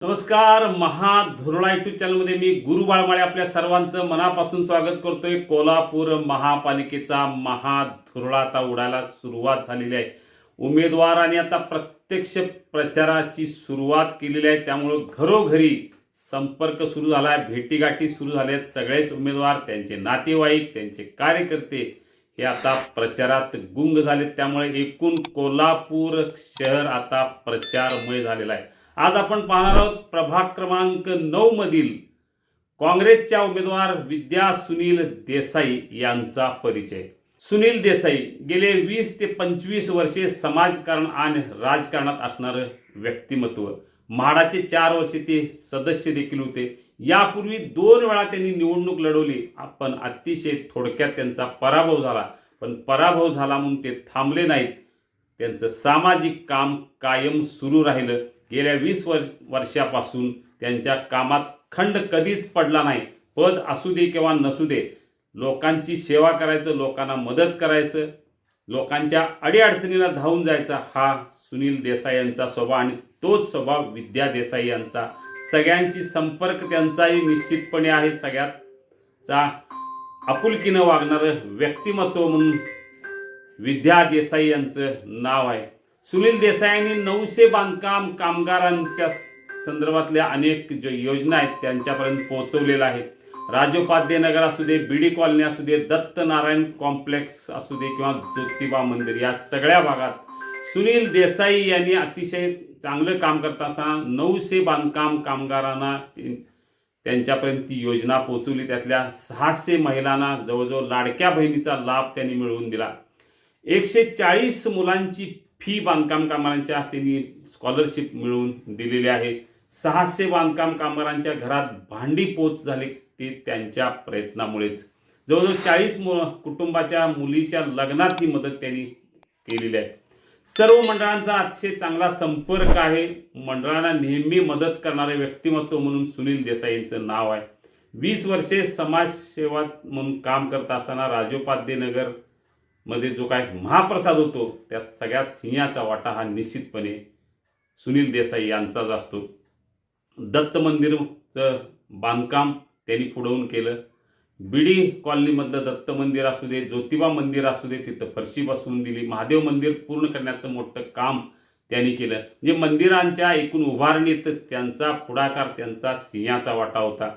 नमस्कार. महाधुरळा यूट्यूब चॅनलमध्ये मी गुरु बाळमाळे आपल्या सर्वांचं मनापासून स्वागत करतोय. कोल्हापूर महापालिकेचा महाधुरळा आता उडायला सुरुवात झालेली आहे. उमेदवारांनी आता प्रत्यक्ष प्रचाराची सुरुवात केलेली आहे. त्यामुळे घरोघरी संपर्क सुरू झाला आहे, भेटीगाठी सुरू झाल्या आहेत. सगळेच उमेदवार, त्यांचे नातेवाईक, त्यांचे कार्यकर्ते हे आता प्रचारात गुंग झालेत. त्यामुळे एकूण कोल्हापूर शहर आता प्रचारमय झालेलं आहे. आज आपण पाहणार आहोत प्रभाग क्रमांक 9 मधील काँग्रेसच्या उमेदवार विद्या सुनील देसाई यांचा परिचय. सुनील देसाई गेले 20 ते 25 वर्षे समाजकारण आणि राजकारणात असणारं व्यक्तिमत्व. म्हाडाचे 4 वर्षे ते सदस्य देखील होते. यापूर्वी 2 वेळा त्यांनी निवडणूक लढवली, पण अतिशय थोडक्यात त्यांचा पराभव झाला. पण पराभव झाला म्हणून ते थांबले नाहीत. त्यांचं सामाजिक काम कायम सुरू राहिलं. गेल्या 20 वर्षापासून त्यांच्या कामात खंड कधीच पडला नाही. पद असू दे किंवा नसू दे, लोकांची सेवा करायचं, लोकांना मदत करायचं, लोकांच्या अडीअडचणीला धावून जायचा हा सुनील देसाई यांचा स्वभाव. आणि तोच स्वभाव विद्या देसाई यांचा. सगळ्यांची संपर्क त्यांचाही निश्चितपणे आहे. सगळ्याचा आपुलकीनं वागणारं व्यक्तिमत्व म्हणून विद्या देसाई यांचं नाव आहे. सुनील देसाईंनी 900 बांधकाम कामगारांच्या संदर्भातल्या अनेक योजना आहेत त्यांच्यापर्यंत पोहोचवलेल्या आहेत. राजोपाध्यायनगर असू दे, बीडी कॉलनी असू दे, दत्त नारायण कॉम्प्लेक्स असू दे किंवा ज्योतिबा मंदिर, या सगळ्या भागात सुनील देसाई यांनी अतिशय चांगलं काम करत असताना 900 बांधकाम कामगारांना त्यांच्यापर्यंत ती योजना पोहोचवली. त्यातल्या 600 महिलांना जवळजवळ लाडक्या बहिणीचा लाभ त्यांनी मिळवून दिला. 140 मुलांची फी बांधकाम कामगारांच्या त्यांनी स्कॉलरशिप मिळवून दिलेली आहे. 600 बांधकाम कामगारांच्या घरात भांडी पोच झाले ते त्यांच्या प्रयत्नामुळेच. जवळजवळ 40 कुटुंबाच्या मुलीच्या लग्नात ही मदत त्यांनी केलेली आहे. सर्व मंडळांचा अतिशय चांगला संपर्क आहे. मंडळांना नेहमी मदत करणारे व्यक्तिमत्व म्हणून सुनील देसाई यांचं नाव आहे. 20 वर्षे समाजसेवा म्हणून काम करत असताना राजोपाध्यायनगर मध्ये जो काय महाप्रसाद होतो त्यात सगळ्यात सिंहाचा वाटा हा निश्चितपणे सुनील देसाई यांचाच असतो. दत्त मंदिरचं बांधकाम त्यांनी पुढवून केलं. बीडी कॉलनीमधलं दत्त मंदिर असू दे, ज्योतिबा मंदिर असू दे, तिथं फरशी बसवून दिली. महादेव मंदिर पूर्ण करण्याचं मोठं काम त्यांनी केलं. म्हणजे मंदिरांच्या एकूण उभारणीत त्यांचा पुढाकार, त्यांचा सिंहाचा वाटा होता.